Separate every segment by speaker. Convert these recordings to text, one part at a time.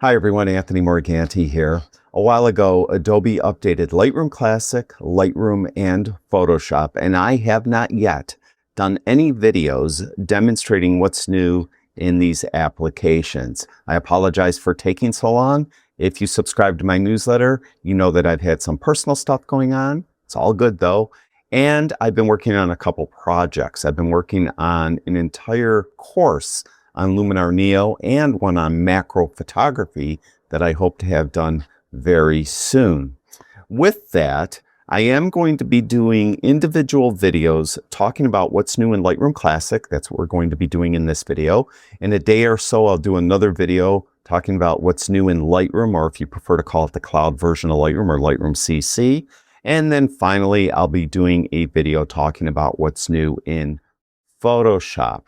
Speaker 1: Hi everyone, Anthony Morganti here. A while ago, Adobe updated Lightroom Classic, Lightroom, and Photoshop, and I have not yet done any videos demonstrating what's new in these applications. I apologize for taking so long. If you subscribe to my newsletter, you know that I've had some personal stuff going on. It's all good though. And I've been working on a couple projects. I've been working on an entire course on Luminar Neo and one on macro photography that I hope to have done very soon. With that, I am going to be doing individual videos talking about what's new in Lightroom Classic. That's what we're going to be doing in this video. In a day or so, I'll do another video talking about what's new in Lightroom, or if you prefer to call it the cloud version of Lightroom, or Lightroom CC. And then finally, I'll be doing a video talking about what's new in Photoshop.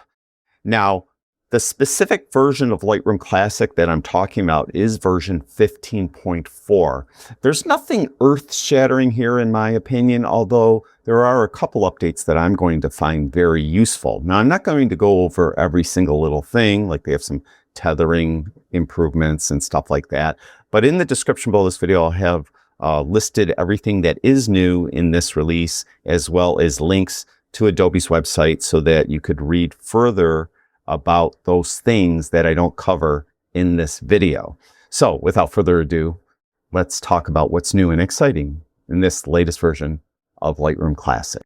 Speaker 1: Now, the specific version of Lightroom Classic that I'm talking about is version 15.4. There's nothing earth-shattering here in my opinion, although there are a couple updates that I'm going to find very useful. Now, I'm not going to go over every single little thing, like they have some tethering improvements and stuff like that. But in the description below this video, I'll have listed everything that is new in this release, as well as links to Adobe's website so that you could read further about those things that I don't cover in this video. So without further ado, let's talk about what's new and exciting in this latest version of Lightroom Classic.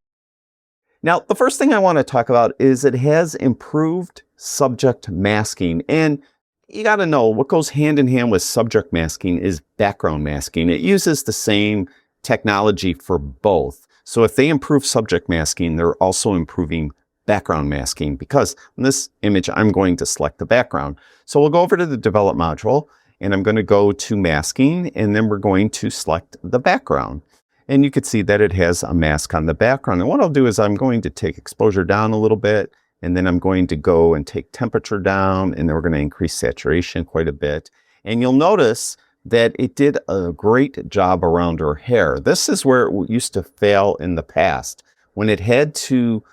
Speaker 1: Now, the first thing I want to talk about is it has improved subject masking. And you got to know what goes hand in hand with subject masking is background masking. It uses the same technology for both. So if they improve subject masking, they're also improving background masking, because in this image, I'm going to select the background. So we'll go over to the develop module and I'm going to go to masking, and then we're going to select the background. And you can see that it has a mask on the background. And what I'll do is I'm going to take exposure down a little bit, and then I'm going to go and take temperature down, and then we're going to increase saturation quite a bit. And you'll notice that it did a great job around her hair. This is where it used to fail in the past. When it had to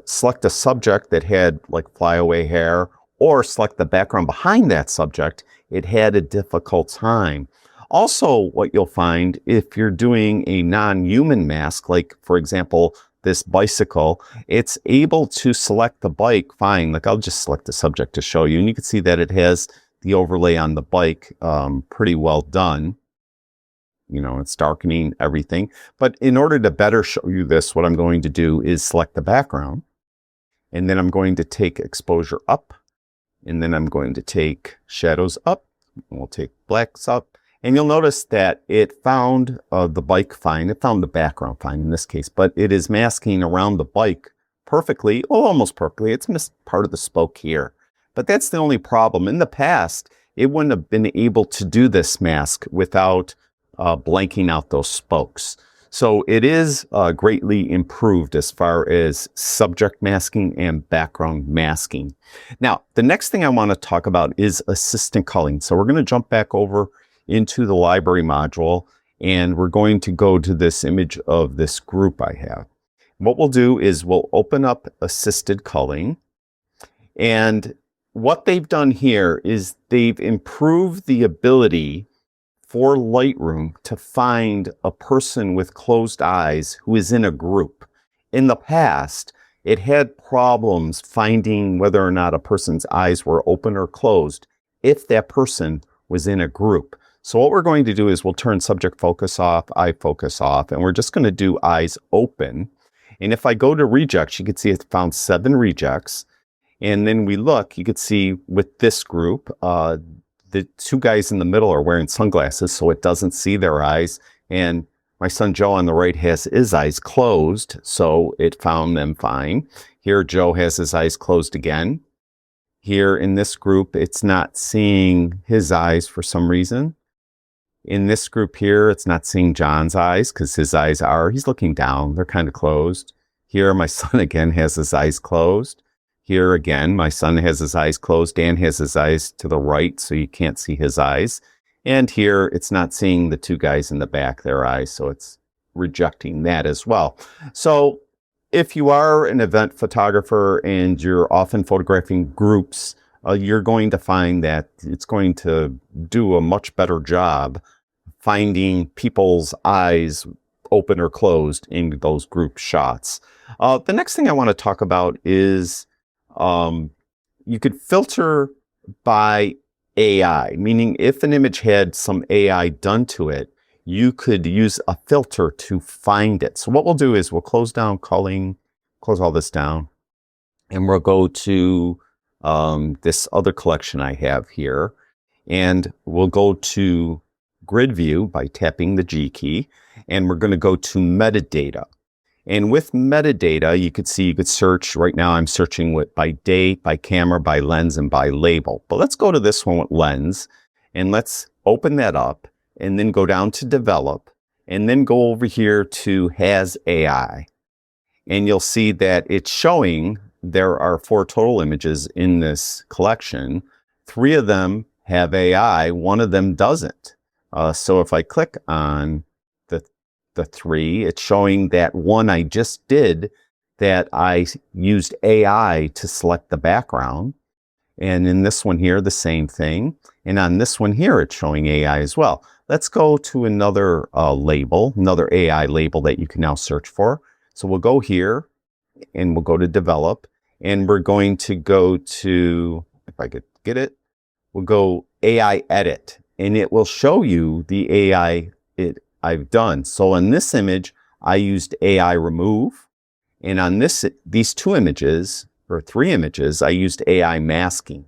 Speaker 1: select a subject that had like flyaway hair, or select the background behind that subject, it had a difficult time. Also, what you'll find if you're doing a non-human mask, like for example, this bicycle, it's able to select the bike fine. Like I'll just select the subject to show you, and you can see that it has the overlay on the bike pretty well done. You know, it's darkening everything. But in order to better show you this, what I'm going to do is select the background, and then I'm going to take exposure up, and then I'm going to take shadows up, and we'll take blacks up. And you'll notice that it found the bike fine. It found the background fine in this case, but it is masking around the bike perfectly, well, almost perfectly. It's missed part of the spoke here. But that's the only problem. In the past, it wouldn't have been able to do this mask without blanking out those spokes. So it is greatly improved as far as subject masking and background masking. Now, the next thing I want to talk about is assistant culling. So we're going to jump back over into the library module, and we're going to go to this image of this group I have. What we'll do is we'll open up assisted culling, and what they've done here is they've improved the ability for Lightroom to find a person with closed eyes who is in a group. In the past, it had problems finding whether or not a person's eyes were open or closed if that person was in a group. So what we're going to do is we'll turn subject focus off, eye focus off, and we're just going to do eyes open. And if I go to rejects, you can see it found 7 rejects. And then we look, you can see with this group, the 2 guys in the middle are wearing sunglasses, so it doesn't see their eyes. And my son Joe on the right has his eyes closed, so it found them fine. Here, Joe has his eyes closed again. Here in this group, it's not seeing his eyes for some reason. In this group here, it's not seeing John's eyes because his eyes he's looking down. They're kind of closed. Here, my son again has his eyes closed. Here again, my son has his eyes closed. Dan has his eyes to the right, so you can't see his eyes. And here, it's not seeing the 2 guys in the back, their eyes, so it's rejecting that as well. So if you are an event photographer and you're often photographing groups, you're going to find that it's going to do a much better job finding people's eyes open or closed in those group shots. The next thing I want to talk about is you could filter by AI, meaning if an image had some AI done to it, you could use a filter to find it. So what we'll do is we'll close down Culling, close all this down, and we'll go to this other collection I have here, and we'll go to Grid View by tapping the G key, and we're going to go to Metadata. And with metadata, you could see, you could search. Right now I'm searching with by date, by camera, by lens, and by label. But let's go to this one with lens, and let's open that up, and then go down to develop, and then go over here to has AI. And you'll see that it's showing there are 4 total images in this collection. 3 of them have AI, 1 of them doesn't. So if I click on the 3, it's showing that one I just did, that I used AI to select the background. And in this one here, the same thing. And on this one here, it's showing AI as well. Let's go to another label, another AI label that you can now search for. So we'll go here and we'll go to develop, and we're going to go to, if I could get it, we'll go AI edit, and it will show you the AI I've done. So in this image, I used AI remove, and on these 2 images, or 3 images, I used AI masking.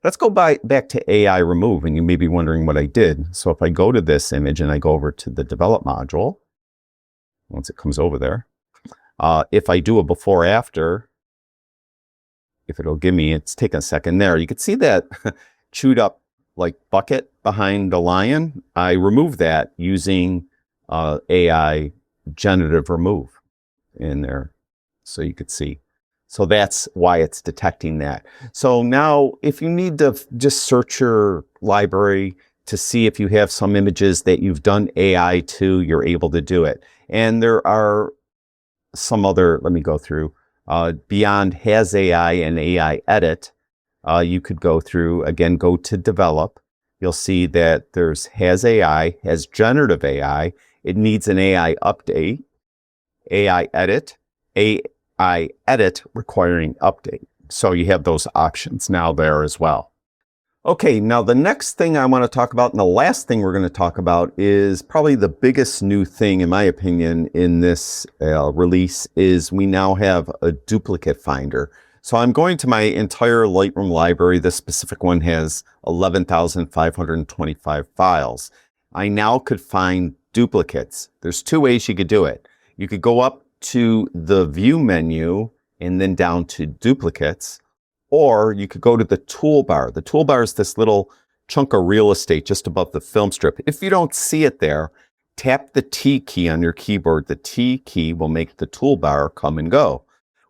Speaker 1: Let's go back to AI remove, and you may be wondering what I did. So if I go to this image and I go over to the develop module, once it comes over there, if I do a before after, if it'll give me, it's taking a second there. You can see that chewed up like bucket behind the lion. I removed that using AI generative remove in there, so you could see. So that's why it's detecting that. So now if you need to just search your library to see if you have some images that you've done AI to, you're able to do it. And there are some other, let me go through, beyond has AI and AI edit, you could go through, again, go to develop. You'll see that there's has AI, has generative AI. It needs an AI update, AI edit, AI edit requiring update. So you have those options now there as well. Okay, now the next thing I want to talk about, and the last thing we're going to talk about, is probably the biggest new thing, in my opinion, in this release, is we now have a duplicate finder. So I'm going to my entire Lightroom library. This specific one has 11,525 files. I now could find duplicates. There's 2 ways you could do it. You could go up to the View menu and then down to Duplicates, or you could go to the toolbar. The toolbar is this little chunk of real estate just above the film strip. If you don't see it there, tap the T key on your keyboard. The T key will make the toolbar come and go.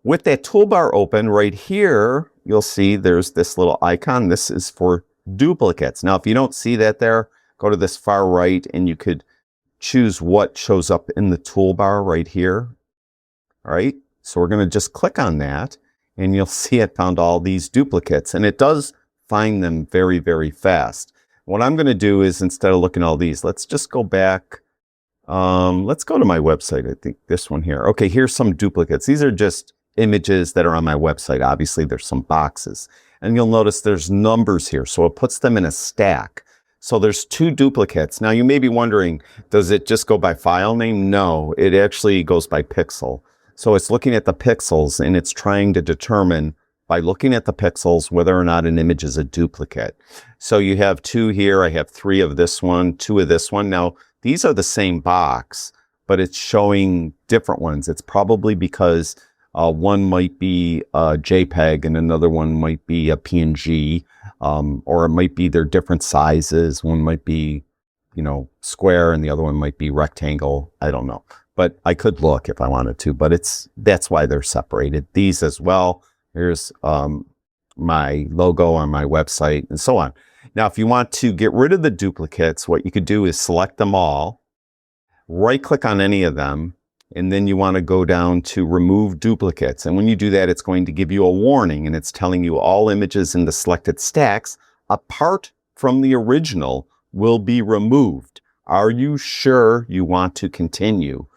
Speaker 1: With that toolbar open right here, you'll see there's this little icon. This is for duplicates. Now, if you don't see that there, go to this far right and you could choose what shows up in the toolbar right here. All right, so we're going to just click on that, and you'll see it found all these duplicates, and it does find them very, very fast. What I'm going to do is, instead of looking at all these, let's just go back. Let's go to my website. I think this one here. Okay, here's some duplicates. These are just images that are on my website. Obviously, there's some boxes, and you'll notice there's numbers here, so it puts them in a stack. So there's 2 duplicates. Now you may be wondering, does it just go by file name? No, it actually goes by pixel. So it's looking at the pixels, and it's trying to determine by looking at the pixels whether or not an image is a duplicate. So you have 2 here. I have 3 of this one, 2 of this one. Now these are the same box, but it's showing different ones. It's probably because one might be a JPEG and another one might be a PNG, or it might be they're different sizes. One might be, square, and the other one might be rectangle. I don't know. But I could look if I wanted to, but that's why they're separated. These as well. Here's my logo on my website and so on. Now, if you want to get rid of the duplicates, what you could do is select them all, right click on any of them, And then you want to go down to remove duplicates. And when you do that, it's going to give you a warning, and it's telling you all images in the selected stacks apart from the original will be removed. Are you sure you want to continue?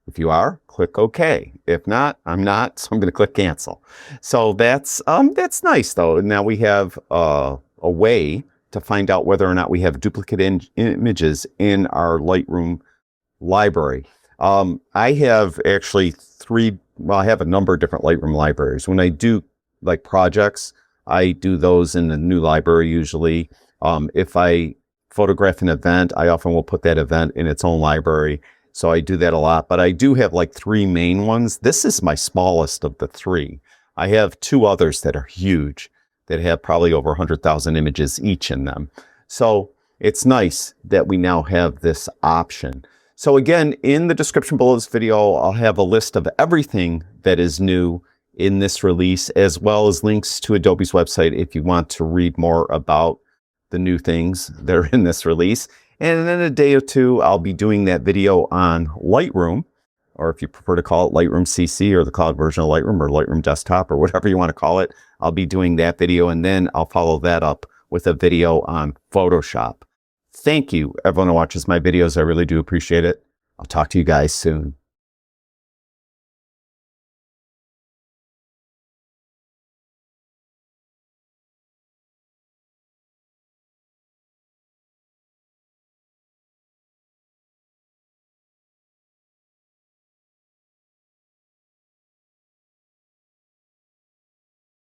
Speaker 1: If you are, click OK. If not, I'm not, so I'm going to click cancel. So that's nice though. Now we have a way to find out whether or not we have duplicate images in our Lightroom library. I have actually I have a number of different Lightroom libraries. When I do like projects, I do those in the new library usually. If I photograph an event, I often will put that event in its own library. So I do that a lot, but I do have like 3 main ones. This is my smallest of the 3. I have 2 others that are huge, that have probably over 100,000 images each in them. So it's nice that we now have this option. So again, in the description below this video, I'll have a list of everything that is new in this release, as well as links to Adobe's website if you want to read more about the new things that are in this release. And in a day or 2, I'll be doing that video on Lightroom, or if you prefer to call it Lightroom CC or the cloud version of Lightroom or Lightroom Desktop or whatever you want to call it. I'll be doing that video, and then I'll follow that up with a video on Photoshop. Thank you, everyone who watches my videos. I really do appreciate it. I'll talk to you guys soon.